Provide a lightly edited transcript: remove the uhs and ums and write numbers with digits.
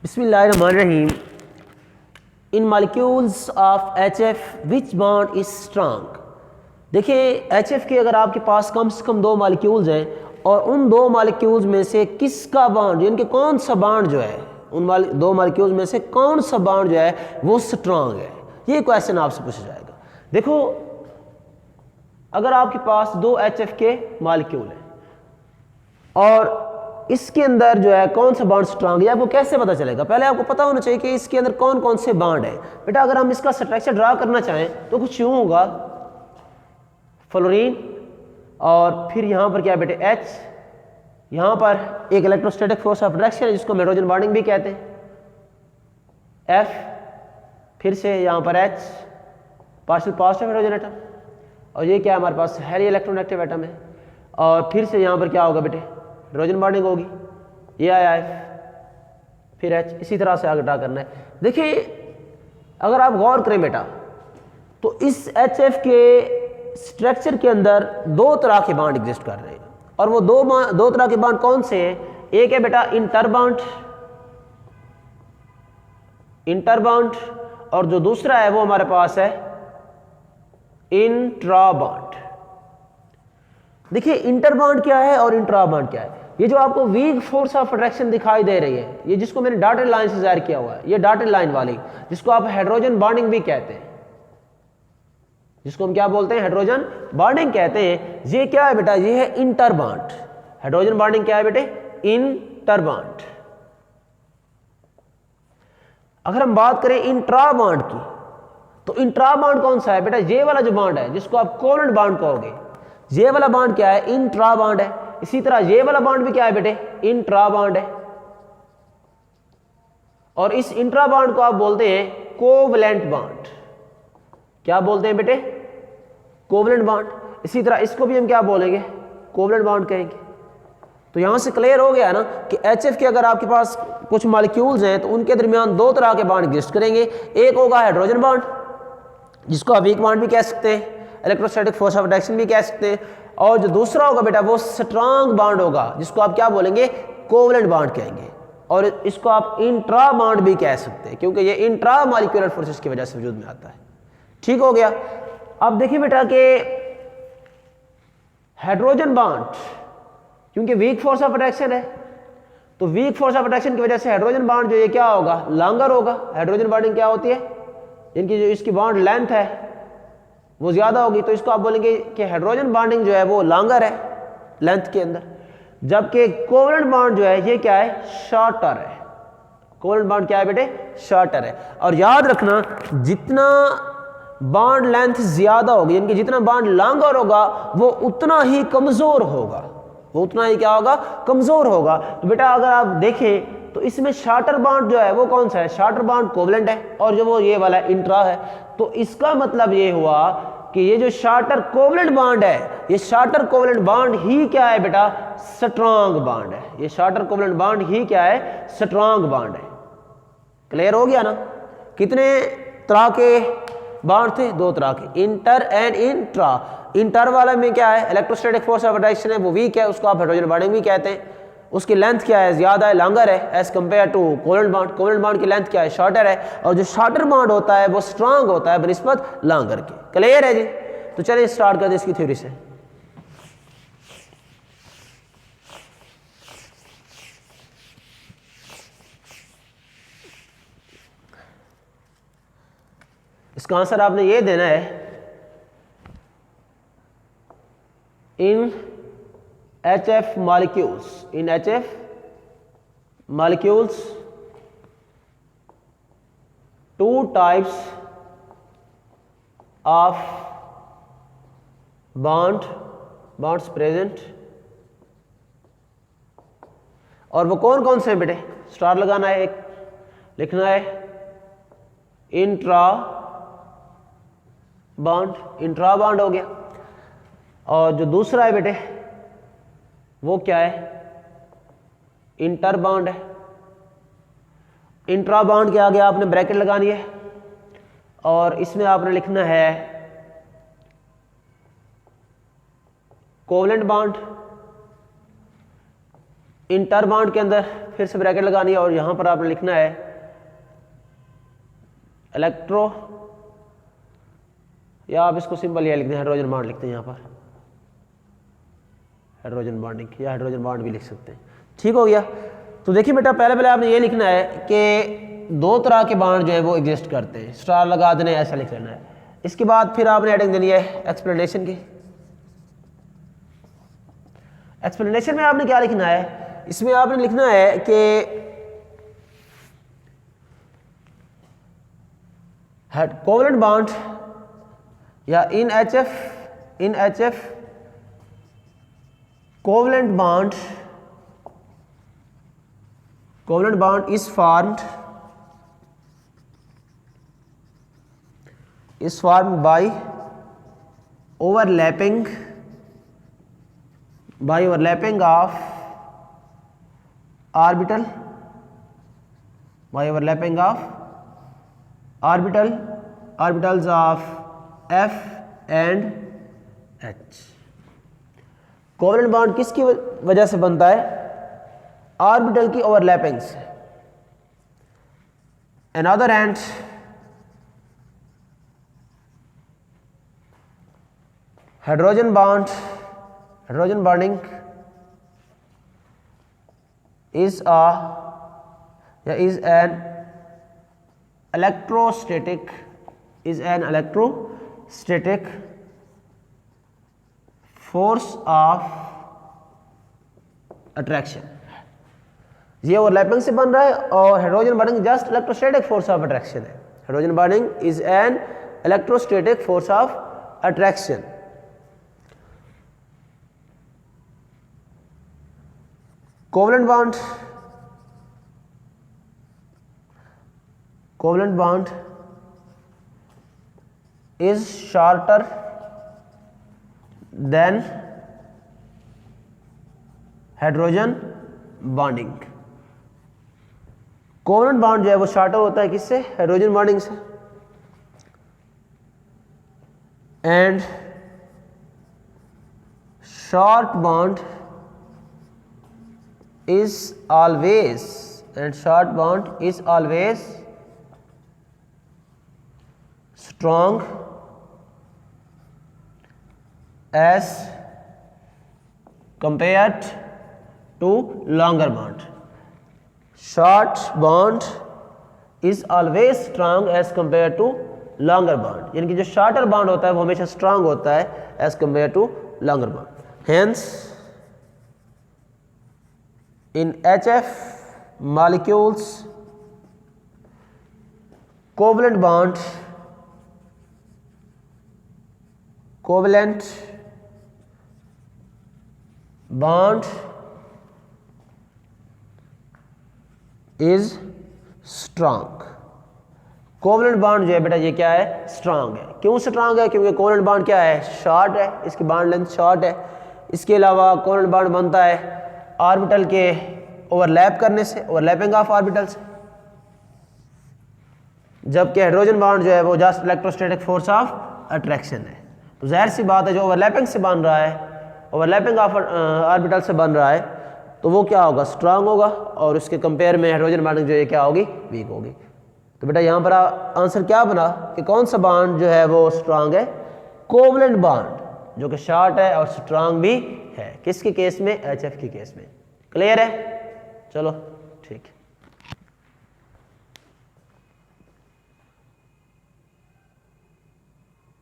बिस्मिल्लाहिर्रहमानिर्रहीम। In molecules of HF which bond is strong. देखिए HF के अगर आपके पास कम से कम दो मालिक्यूल्स हैं और उन दो मालिक्यूल्स में से किसका बॉन्ड यानी कि कौन सा बॉन्ड जो है उन दो मालिक्यूल्स में से कौन सा बॉन्ड जो है वो स्ट्रांग है, ये क्वेश्चन आपसे पूछा जाएगा। देखो अगर आपके पास दो HF के मालिक्यूल हैं और इसके अंदर जो है कौन सा बॉन्ड स्ट्रांग है, आपको कैसे पता चलेगा? पहले आपको पता होना चाहिए कि इसके अंदर कौन कौन से बॉन्ड है। बेटा अगर हम इसका स्ट्रक्चर ड्रा करना चाहें तो कुछ यूं होगा, फ्लोरीन और फिर यहां पर क्या बेटे H, यहां पर एक इलेक्ट्रोस्टैटिक फोर्स ऑफ अट्रैक्शन है जिसको हाइड्रोजन बॉन्डिंग भी कहते हैं, F, फिर से यहां पर H partial positive hydrogen atom और ये क्या है हमारे पास हाईली इलेक्ट्रोनेगेटिव एटम है और फिर से यहां पर क्या होगा बेटे हाइड्रोजन बॉन्डिंग होगी, ये आया F फिर H, इसी तरह से आगे ड्रा करना है। देखिए अगर आप गौर करें बेटा तो इस HF के स्ट्रक्चर के अंदर दो तरह के बॉन्ड एग्जिस्ट कर रहे हैं और वो दो तरह के बॉन्ड कौन से हैं? एक है बेटा इंटर बॉन्ड और जो दूसरा है वो हमारे पास है इंट्रा बॉन्ड। देखिए इंटर बॉन्ड क्या है और इंट्रा बॉन्ड क्या है? ये जो आपको वीक फोर्स ऑफ अट्रैक्शन दिखाई दे रही है, ये जिसको मैंने डॉटेड लाइन से जाहिर किया हुआ है, ये डॉटेड लाइन वाली जिसको आप हाइड्रोजन बॉन्डिंग भी कहते हैं, जिसको हम क्या बोलते हैं हाइड्रोजन बॉन्डिंग कहते हैं। ये क्या है बेटा? ये है इंटर बॉन्ड। हाइड्रोजन बॉन्डिंग क्या है बेटे? Inter bond. अगर हम बात करें इंट्रा बॉन्ड की तो इंट्रा बॉन्ड कौन सा है बेटा? ये वाला जो बॉन्ड है जिसको आप कोवलेंट बॉन्ड कहोगे, ये वाला बॉन्ड क्या है? इंट्रा बॉन्ड है। इसी तरह ये वाला बॉन्ड भी क्या है बेटे? इंट्रा बॉन्ड है और इस इंट्रा बॉन्ड को आप बोलते हैं कोवलेंट बॉन्ड। क्या बोलते हैं बेटे? Covalent bond. इसी तरह इसको भी हम क्या बोलेंगे? कोवलेंट बॉन्ड कहेंगे। तो यहां से क्लियर हो गया ना कि HF के अगर आपके पास कुछ मॉलिक्यूल्स हैं तो उनके दरमियान दो तरह के बॉन्ड एग्जिस्ट करेंगे। एक होगा हाइड्रोजन बॉन्ड जिसको आप वीक बॉन्ड भी कह सकते हैं, इलेक्ट्रोस्टैटिक फोर्स ऑफ अट्रैक्शन भी कह सकते हैं, और जो दूसरा होगा बेटा वो स्ट्रांग बॉन्ड होगा जिसको आप क्या बोलेंगे? कोवलेंट बॉन्ड कहेंगे और इसको आप इंट्रा बॉन्ड भी कह सकते हैं क्योंकि ये इंट्रा मॉलिक्यूलर फोर्सेस की वजह से वजूद में आता है। ठीक हो गया। अब देखिए बेटा कि हाइड्रोजन बॉन्ड क्योंकि वीक फोर्स ऑफ अट्रैक्शन है तो वीक फोर्स ऑफ अट्रैक्शन की वजह से हाइड्रोजन बॉन्ड जो ये क्या होगा? लॉन्गर होगा। हाइड्रोजन बॉन्डिंग क्या होती है? इनकी जो इसकी बॉन्ड लेंथ है वो ज्यादा होगी, तो इसको आप बोलेंगे कि हाइड्रोजन बॉन्डिंग जो है वो लॉन्गर है लेंथ के अंदर, जबकि कोवलेंट बॉन्ड जो है ये क्या है? शॉर्टर है। कोवलेंट बॉन्ड क्या है बेटे? शॉर्टर है। और याद रखना जितना बॉन्ड लेंथ ज्यादा होगी यानी कि जितना बॉन्ड लॉन्गर होगा वो उतना ही कमजोर होगा, वो उतना ही क्या होगा? कमजोर होगा। तो बेटा अगर आप देखें तो इसमें शॉर्टर बॉन्ड जो है वो कौन सा है? शॉर्टर बॉन्ड कोवलेंट है और जो वो ये वाला इंट्रा है। तो इसका मतलब ये हुआ कि ये जो शॉर्टर कोवलेंट बॉन्ड है ये शॉर्टर कोवलेंट बॉन्ड ही क्या है बेटा? स्ट्रांग बॉन्ड है। ये शॉर्टर कोवलेंट बॉन्ड ही क्या है? स्ट्रांग बॉन्ड है। क्लियर हो गया ना? कितने तरह के बॉन्ड थे? दो तरह के, इंटर एंड इंट्रा। इंटर वाला में क्या है? इलेक्ट्रोस्टैटिक फोर्स ऑफ अट्रैक्शन है वो वीक है, उसको आप हाइड्रोजन बॉन्डिंग भी कहते हैं। उसकी लेंथ क्या है? ज्यादा है, लॉन्गर है as compare to covalent bond. Covalent bond की लेंथ क्या है? शॉर्टर है और जो शॉर्टर बॉन्ड होता है वो स्ट्रांग होता है बनिस्बत लॉन्गर के। क्लियर है जी? तो चलिए स्टार्ट करते हैं इसकी थ्योरी से। इसका आंसर आपने ये देना है इन HF molecules, in HF molecules two types of bonds present और वो कौन कौन से हैं बेटे? स्टार लगाना है, एक लिखना है इंट्रा बॉन्ड हो गया और जो दूसरा है बेटे वो क्या है? इंटर बॉन्ड है। इंट्रा बॉन्ड के आगे आपने ब्रैकेट लगानी है और इसमें आपने लिखना है कोवलेंट बॉन्ड। इंटर बॉन्ड के अंदर फिर से ब्रैकेट लगानी है और यहां पर आपने लिखना है इलेक्ट्रो, या आप इसको सिंपल ये लिख दें हाइड्रोजन बॉन्ड लिखते हैं, यहां पर हाइड्रोजन बॉन्डिंग या हाइड्रोजन बॉन्ड भी लिख सकते हैं। ठीक हो गया। तो देखिए बेटा पहले आपने ये लिखना है कि दो तरह के बॉन्ड जो है वो एग्जिस्ट करते हैं, स्टार लगा देना है, ऐसा लिख लेना है। इसके बाद फिर आपने हेडिंग देनी है एक्सप्लेनेशन की। एक्सप्लेनेशन में आपने क्या लिखना है, इसमें आपने लिखना है कि कोवलेंट बॉन्ड या in HF covalent bond is formed by overlapping of orbitals of F and H। Covalent bond किसकी वजह से बनता है, ऑर्बिटल की ओवरलैपिंग से। Another hand hydrogen bonding is an electrostatic force of attraction। ये ओवरलैपिंग से बन रहा है और hydrogen bonding just electrostatic force of attraction है। Hydrogen bonding is an electrostatic force of attraction. Covalent bond is shorter than hydrogen bonding. Covalent bond जो है वो शॉर्टर होता है किससे, हाइड्रोजन बॉन्डिंग से। And short bond is always strong as compared to longer bond। short bond is always strong as compared to longer bond, यानी कि जो shorter bond होता है वो हमेशा strong होता है as compared to longer bond। hence in HF molecules covalent bond is strong। Covalent bond जो है बेटा ये क्या है, स्ट्रांग है। क्यों स्ट्रांग है, क्योंकि कोवलेंट बॉन्ड क्या है, शॉर्ट है, इसकी बॉन्ड लेंथ शॉर्ट है। इसके अलावा कोवलेंट बॉन्ड बनता है ऑर्बिटल के ओवरलैप करने से, ओवरलैपिंग ऑफ ऑर्बिटल्स, जबकि हाइड्रोजन बॉन्ड जो है वो just electrostatic force of attraction है। तो जाहिर सी बात है जो ओवरलैपिंग से बन रहा है, ओवरलैपिंग ऑफ ऑर्बिटल से बन रहा है, तो वो क्या होगा, स्ट्रांग होगा, और उसके कंपेयर में हाइड्रोजन बॉन्डिंग जो है क्या होगी, वीक होगी। तो बेटा यहाँ पर आंसर क्या बना कि कौन सा बॉन्ड जो है वो स्ट्रांग है, कोवलेंट बॉन्ड, जो कि शॉर्ट है और स्ट्रांग भी है। किसके केस में, HF के केस में। क्लियर है, चलो ठीक है।